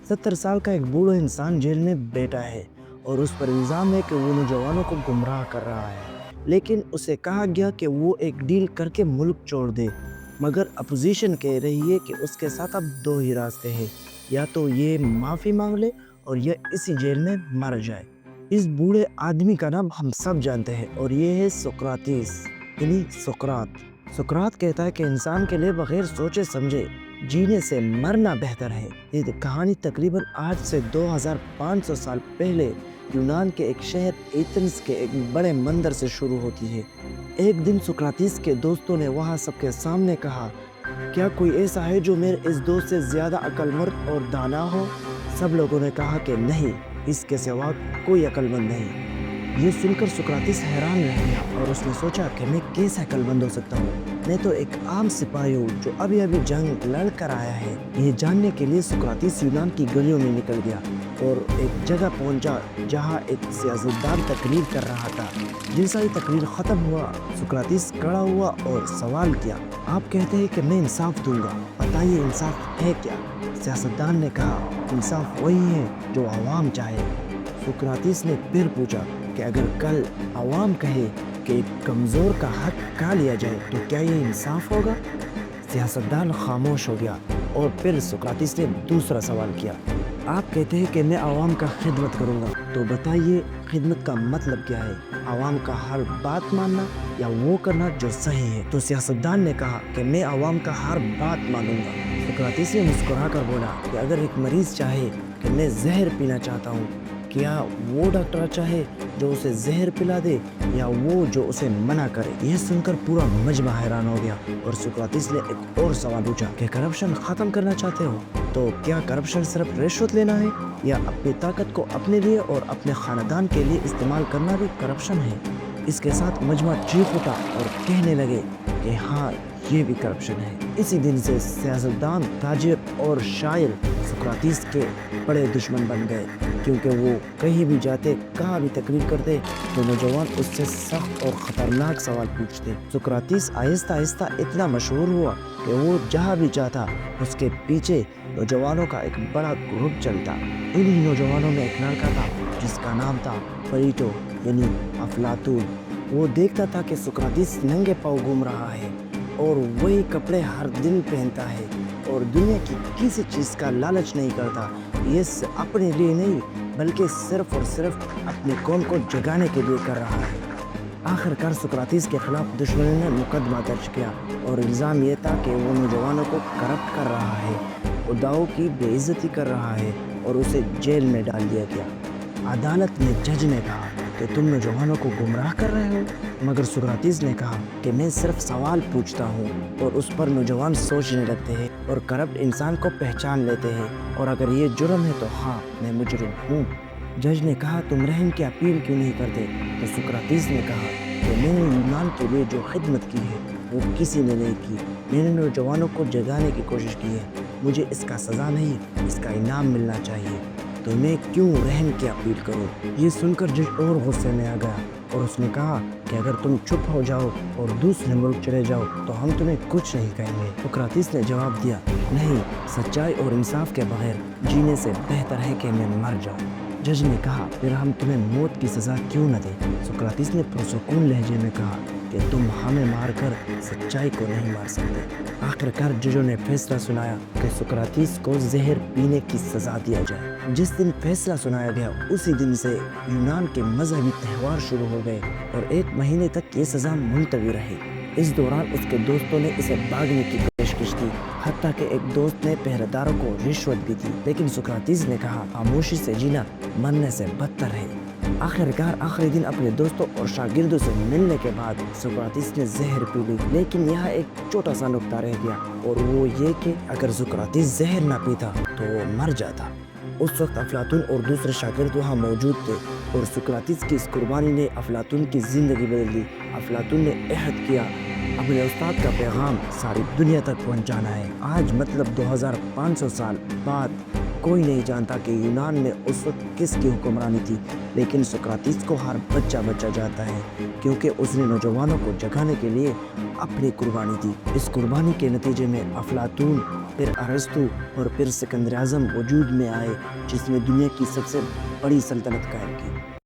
70 साल का एक बूढ़ा इंसान जेल में बैठा है और उस पर इल्ज़ाम है कि वो नौजवानों को गुमराह कर रहा है। लेकिन उसे कहा गया कि वो एक डील करके मुल्क छोड़ दे, मगर अपोजिशन कह रही है कि उसके साथ अब दो ही रास्ते हैं, या तो ये माफ़ी मांग ले और या इसी जेल में मर जाए। इस बूढ़े आदमी का नाम हम सब जानते हैं और ये है सोक्राटिस, यानी सुकरात। सुकरात कहता है कि इंसान के लिए बगैर सोचे समझे जीने से मरना बेहतर है। ये कहानी तकरीबन आज से 2500 साल पहले यूनान के एक शहर एथेंस के एक बड़े मंदिर से शुरू होती है। एक दिन सुकरातिस के दोस्तों ने वहाँ सबके सामने कहा, क्या कोई ऐसा है जो मेरे इस दोस्त से ज़्यादा अक्लमंद और दाना हो? सब लोगों ने कहा कि नहीं, इसके सिवा कोई अक्लमंद नहीं। ये सुनकर सुकरातिस हैरान रह गया और उसने सोचा कि मैं कैसे अक्लमंद हो सकता हूँ। मैं तो एक आम सिपाही हूँ जो अभी अभी जंग लड़ कर आया है। ये जानने के लिए सुकरातिस यूनान की गलियों में निकल गया और एक जगह पहुंचा जहाँ एक सियासतदान तकरीर कर रहा था। जैसा ही तकरीर ख़त्म हुआ, सुकरातिस खड़ा हुआ और सवाल किया, आप कहते हैं कि मैं इंसाफ दूंगा, बताइए इंसाफ है क्या? सियासतदान ने कहा, इंसाफ वही है जो आवाम चाहे। सुकरातिस ने फिर पूछा कि अगर कल आवाम कहे कि एक कमज़ोर का हक खा लिया जाए तो क्या ये इंसाफ होगा? सियासतदान खामोश हो गया और फिर सुकरातिस ने दूसरा सवाल किया, आप कहते हैं कि मैं आवाम का खिदमत करूंगा, तो बताइए खिदमत का मतलब क्या है? आवाम का हर बात मानना या वो करना जो सही है? तो सियासतदान ने कहा कि मैं आवाम का हर बात मानूंगा। सुकरातिस ने मुस्कुरा कर बोला कि अगर एक मरीज़ चाहे कि मैं जहर पीना चाहता हूँ, क्या वो डॉक्टर चाहे जो उसे जहर पिला दे या वो जो उसे मना करे? यह सुनकर पूरा मजमा हैरान हो गया और सुकरातिस ने एक और सवाल पूछा कि करप्शन ख़त्म करना चाहते हो, तो क्या करप्शन सिर्फ रिश्वत लेना है या अपनी ताकत को अपने लिए और अपने ख़ानदान के लिए इस्तेमाल करना भी करप्शन है? इसके साथ मजमा चीख उठा और कहने लगे कि हाँ, ये भी करप्शन है। इसी दिन से सियासतदान, ताजिर और शायर सुकरातिस के बड़े दुश्मन बन गए, क्योंकि वो कहीं भी जाते, कहाँ भी तकरीर करते तो नौजवान उससे सख्त और ख़तरनाक सवाल पूछते। सुकरातिस आहिस्ता आहिस्ता इतना मशहूर हुआ कि वो जहाँ भी जाता उसके पीछे नौजवानों का एक बड़ा ग्रुप चलता। इन्हीं नौजवानों में एक लड़का था जिसका नाम था प्लेटो, यानी अफलातून। वो देखता था कि सुकरातिस नंगे पाँव घूम रहा है और वही कपड़े हर दिन पहनता है और दुनिया की किसी चीज़ का लालच नहीं करता। ये अपने लिए नहीं बल्कि सिर्फ और सिर्फ अपनी कौम को जगाने के लिए कर रहा है। आखिरकार सुकरातिस के खिलाफ दुश्मनों ने मुकदमा दर्ज किया और इल्ज़ाम ये था कि वो नौजवानों को करप्ट कर रहा है, उदाओं की बेइज्जती कर रहा है और उसे जेल में डाल दिया गया। अदालत में जज ने कहा कि तुम नौजवानों को गुमराह कर रहे हो, मगर सुकरातिस ने कहा कि मैं सिर्फ सवाल पूछता हूँ और उस पर नौजवान सोचने लगते हैं और करप्ट इंसान को पहचान लेते हैं, और अगर ये जुर्म है तो हाँ, मैं मुजरिम हूँ। जज ने कहा, तुम रहम की अपील क्यों नहीं करते? तो सुकरातिस ने कहा कि मैंने यूनान के लिए जो खिदमत की है वो किसी ने नहीं की। मैंने नौजवानों को जगाने की कोशिश की है, मुझे इसका सज़ा नहीं, इसका इनाम मिलना चाहिए, तो मैं क्यों रहम की अपील करूं? ये सुनकर जज और गुस्से में आ गया और उसने कहा कि अगर तुम चुप हो जाओ और दूसरे मुल्क चले जाओ तो हम तुम्हें कुछ नहीं कहेंगे। सुकरातिस ने जवाब दिया, नहीं, सच्चाई और इंसाफ के बगैर जीने से बेहतर है कि मैं मर जाऊं। जज ने कहा, फिर हम तुम्हें मौत की सज़ा क्यों न दें? सुकरातिस ने पुरसुकून लहजे में कहा कि तुम हमें मारकर सच्चाई को नहीं मार सकते। आखिरकार जजों ने फैसला सुनाया कि सुकरातिस को जहर पीने की सज़ा दिया जाए। जिस दिन फैसला सुनाया गया उसी दिन से यूनान के मजहबी त्यौहार शुरू हो गए और 1 महीने तक ये सज़ा मुलतवी रही। इस दौरान उसके दोस्तों ने इसे भागने की पेशकश की, हत्ता कि एक दोस्त ने पहरेदारों को रिश्वत भी दी, लेकिन सुकरातिस ने कहा, खामोशी से जीना मरने से बदतर है। आखिरकार आखिरी दिन अपने दोस्तों और शागिर्दों से मिलने के बाद सुकरातिस ने जहर पी ली, लेकिन यहाँ एक छोटा सा नुक्ता रह गया और वो ये कि अगर सुकरातिस जहर ना पीता तो वो मर जाता। उस वक्त अफलातून और दूसरे शागिर्द वहाँ मौजूद थे और सुकरातिस की इस कुर्बानी ने अफलातून की ज़िंदगी बदल दी। अफलातून ने अहद किया अपने उस्ताद का पैगाम सारी दुनिया तक पहुँचाना है। आज मतलब 2500 साल बाद कोई नहीं जानता कि यूनान में उस वक्त किसकी हुक्मरानी थी, लेकिन सुकरातिस को हर बच्चा जानता है क्योंकि उसने नौजवानों को जगाने के लिए अपनी कुर्बानी दी। इस कुर्बानी के नतीजे में अफलातून پھر ارسطو اور پھر سکندر اعظم وجود میں آئے جس نے دنیا کی سب سے بڑی سلطنت قائم کی۔